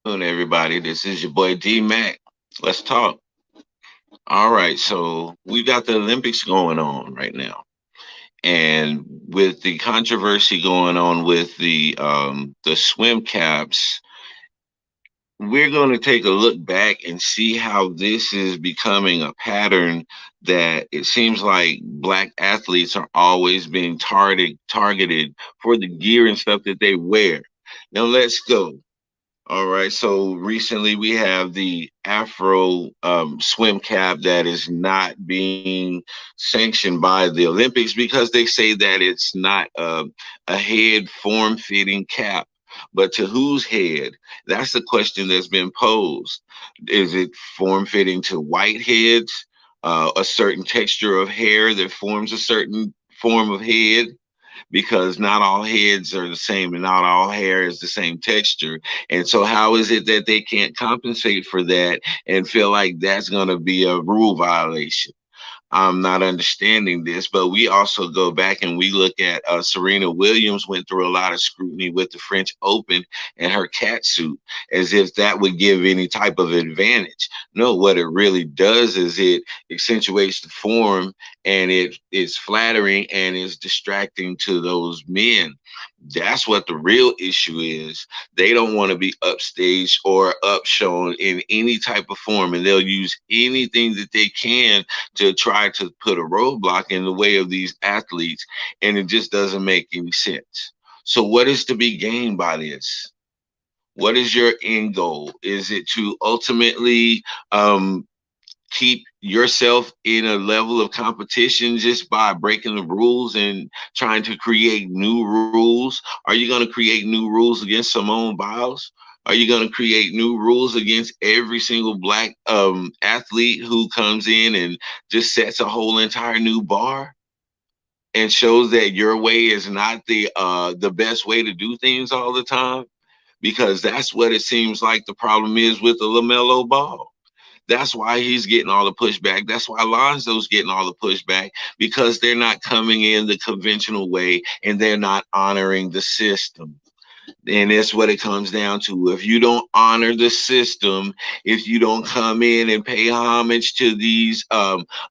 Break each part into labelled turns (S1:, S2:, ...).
S1: Everybody. This is your boy D Mac. Let's talk. All right, so we've got the Olympics going on right now, and with the controversy going on with the swim caps, we're going to take a look back and see how this is becoming a pattern that it seems like black athletes are always being targeted for the gear and stuff that they wear. Now let's go. All right. So recently we have the Afro swim cap that is not being sanctioned by the Olympics because they say that it's not a head form fitting cap. But to whose head? That's the question that's been posed. Is it form fitting to white heads, a certain texture of hair that forms a certain form of head? Because not all heads are the same and not all hair is the same texture. And so, how is it that they can't compensate for that and feel like that's going to be a rule violation? I'm not understanding this, but we also go back and we look at Serena Williams went through a lot of scrutiny with the French Open and her cat suit, as if that would give any type of advantage. No, what it really does is it accentuates the form and it is flattering and is distracting to those men. That's what the real issue is. They don't want to be upstaged or upshown in any type of form, and they'll use anything that they can to try to put a roadblock in the way of these athletes, and it just doesn't make any sense. So, what is to be gained by this? What is your end goal? Is it to ultimately keep yourself in a level of competition just by breaking the rules and trying to create new rules? Are you going to create new rules against Simone Biles? Are you going to create new rules against every single black athlete who comes in and just sets a whole entire new bar and shows that your way is not the best way to do things all the time? Because that's what it seems like the problem is with the LaMelo Ball. That's why he's getting all the pushback. That's why Lonzo's getting all the pushback, because they're not coming in the conventional way and they're not honoring the system. And that's what it comes down to. If you don't honor the system, if you don't come in and pay homage to these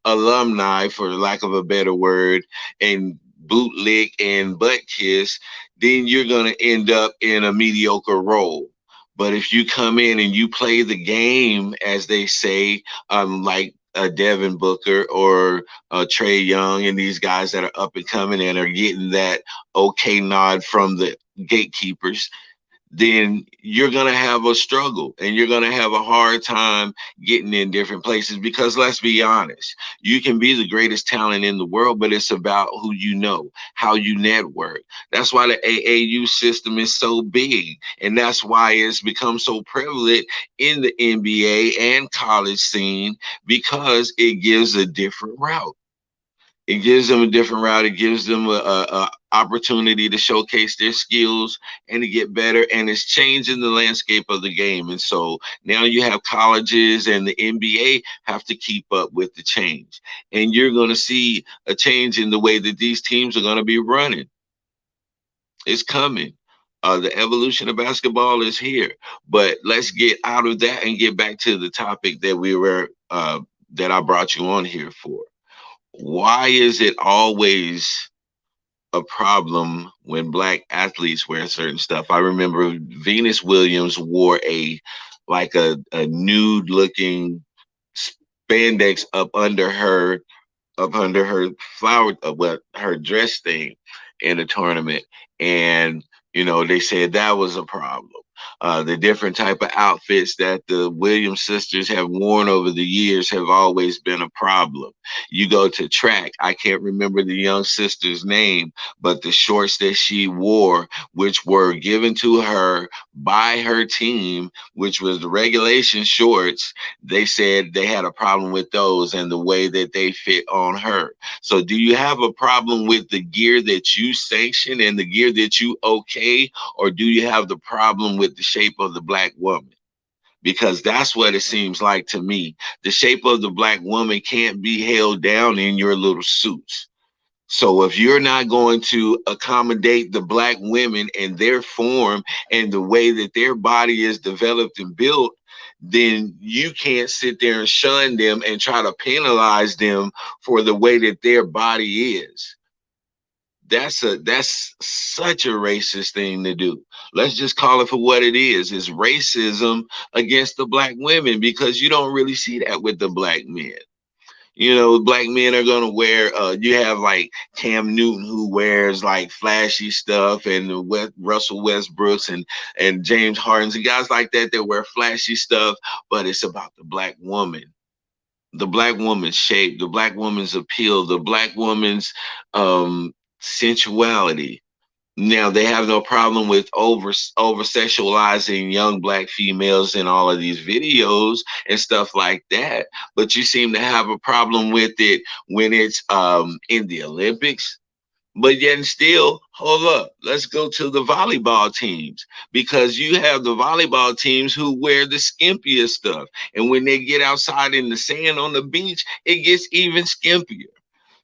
S1: alumni, for lack of a better word, and bootlick and butt kiss, then you're going to end up in a mediocre role. But if you come in and you play the game, as they say, like Devin Booker or Trey Young and these guys that are up and coming and are getting that okay nod from the gatekeepers, then you're going to have a struggle and you're going to have a hard time getting in different places. Because let's be honest, you can be the greatest talent in the world, but it's about who you know, how you network. That's why the AAU system is so big. And that's why it's become so prevalent in the NBA and college scene, because it gives a different route. It gives them a different route. It gives them a opportunity to showcase their skills and to get better. And it's changing the landscape of the game. And so now you have colleges and the NBA have to keep up with the change. And you're going to see a change in the way that these teams are going to be running. It's coming. The evolution of basketball is here. But let's get out of that and get back to the topic that that I brought you on here for. Why is it always a problem when black athletes wear certain stuff? I remember Venus Williams wore a nude looking spandex up under her flower, what her dress thing in the tournament, and they said that was a problem. The different type of outfits that the Williams sisters have worn over the years have always been a problem. You go to track, I can't remember the young sister's name, but the shorts that she wore, which were given to her by her team, which was the regulation shorts, they said they had a problem with those and the way that they fit on her. So, do you have a problem with the gear that you sanction and the gear that you okay, or do you have the problem with the shape of the black woman? Because that's what it seems like to me. The shape of the black woman can't be held down in your little suits. So if you're not going to accommodate the black women and their form and the way that their body is developed and built, then you can't sit there and shun them and try to penalize them for the way that their body is. That's such a racist thing to do. Let's just call it for what it is. It's racism against the black women, because you don't really see that with the black men. You know, black men are gonna wear. You have like Cam Newton, who wears like flashy stuff, and Russell Westbrooks and James Hardens and guys like that that wear flashy stuff. But it's about the black woman's shape, the black woman's appeal, the black woman's sensuality. Now they have no problem with over sexualizing young black females in all of these videos and stuff like that, but you seem to have a problem with it when it's in the Olympics. But yet and still, hold up, let's go to the volleyball teams, because you have the volleyball teams who wear the skimpiest stuff, and when they get outside in the sand on the beach, it gets even skimpier.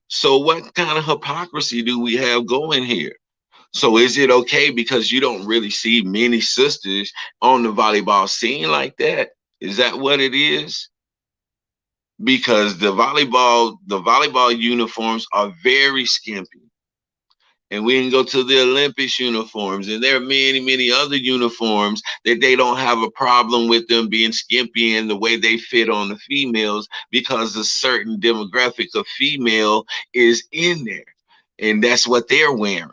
S1: So what kind of hypocrisy do we have going here? So is it okay because you don't really see many sisters on the volleyball scene like that? Is that what it is? Because the volleyball uniforms are very skimpy. And we can go to the Olympics uniforms, and there are many, many other uniforms that they don't have a problem with them being skimpy in the way they fit on the females, because a certain demographic of female is in there. And that's what they're wearing.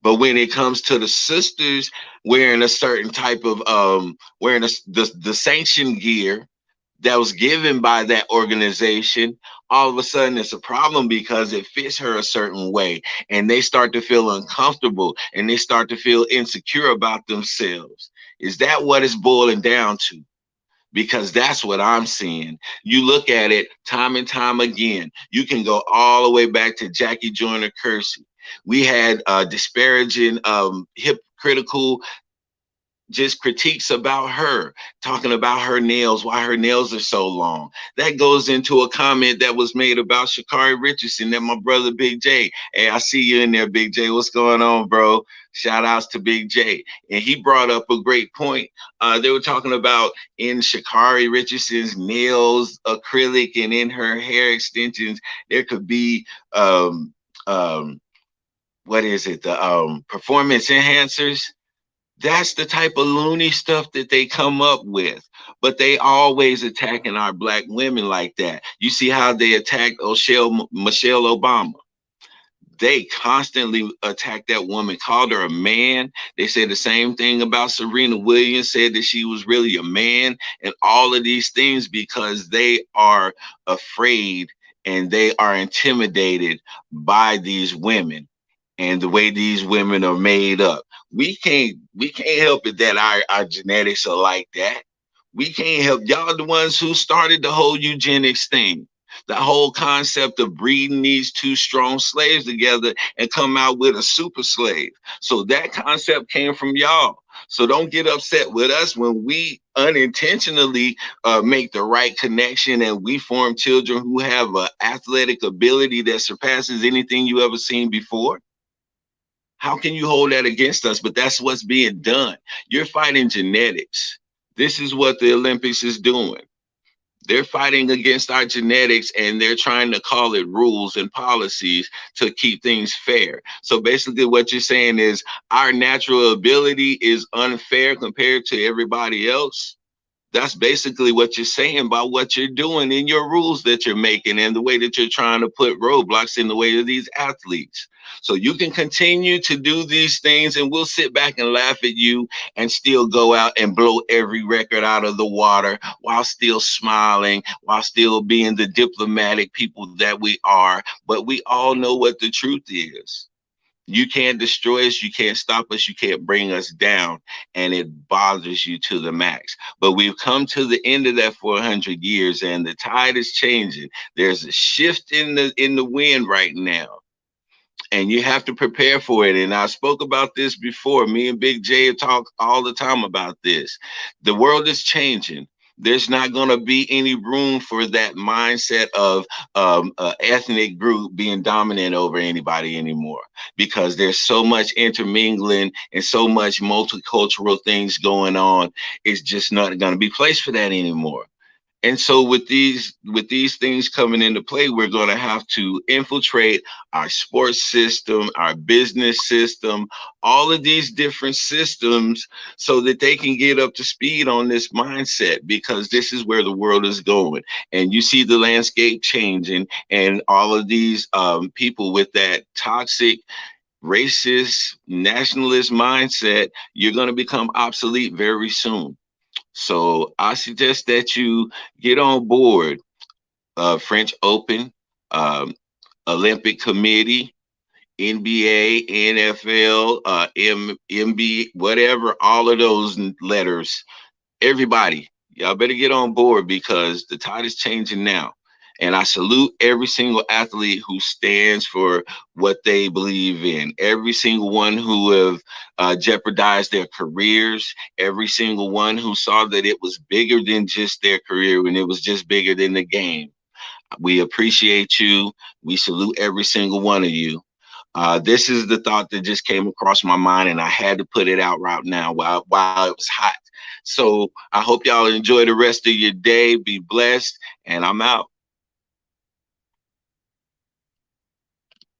S1: But when it comes to the sisters wearing a certain type of wearing the sanctioned gear that was given by that organization, all of a sudden it's a problem because it fits her a certain way, and they start to feel uncomfortable and they start to feel insecure about themselves. Is that what it's boiling down to? Because that's what I'm seeing. You look at it time and time again. You can go all the way back to Jackie Joyner Kersee. We had disparaging, hypocritical just critiques about her, talking about her nails, why her nails are so long. That goes into a comment that was made about Sha'Carri Richardson that my brother Big J. Hey, I see you in there, Big J. What's going on, bro? Shout outs to Big J. And he brought up a great point. They were talking about in Sha'Carri Richardson's nails, acrylic, and in her hair extensions, there could be um what is it? The performance enhancers. That's the type of loony stuff that they come up with. But they always attacking our black women like that. You see how they attacked Michelle Obama. They constantly attacked that woman, called her a man. They said the same thing about Serena Williams, said that she was really a man, and all of these things because they are afraid and they are intimidated by these women and the way these women are made up. We can't help it that our genetics are like that. We can't help, y'all the ones who started the whole eugenics thing. The whole concept of breeding these two strong slaves together and come out with a super slave. So that concept came from y'all. So don't get upset with us when we unintentionally make the right connection and we form children who have an athletic ability that surpasses anything you ever seen before. How can you hold that against us? But that's what's being done. You're fighting genetics. This is what the Olympics is doing. They're fighting against our genetics, and they're trying to call it rules and policies to keep things fair. So basically, what you're saying is our natural ability is unfair compared to everybody else. That's basically what you're saying by what you're doing in your rules that you're making and the way that you're trying to put roadblocks in the way of these athletes. So you can continue to do these things and we'll sit back and laugh at you and still go out and blow every record out of the water while still smiling, while still being the diplomatic people that we are. But we all know what the truth is. You can't destroy us, you can't stop us, you can't bring us down, and it bothers you to the max. But we've come to the end of that 400 years, and the tide is changing. There's a shift in the wind right now, and you have to prepare for it. And I spoke about this before. Me and Big J talk all the time about this. The world is changing. There's not going to be any room for that mindset of ethnic group being dominant over anybody anymore, because there's so much intermingling and so much multicultural things going on. It's just not going to be place for that anymore. And so with these things coming into play, we're going to have to infiltrate our sports system, our business system, all of these different systems, so that they can get up to speed on this mindset, because this is where the world is going. And you see the landscape changing, and all of these people with that toxic, racist, nationalist mindset, you're going to become obsolete very soon. So I suggest that you get on board French Open, um, Olympic Committee, NBA, NFL, MB, whatever, all of those letters. Everybody, y'all better get on board, because the tide is changing now. And I salute every single athlete who stands for what they believe in. Every single one who have jeopardized their careers. Every single one who saw that it was bigger than just their career and it was just bigger than the game. We appreciate you. We salute every single one of you. This is the thought that just came across my mind, and I had to put it out right now while it was hot. So I hope y'all enjoy the rest of your day. Be blessed, and I'm out.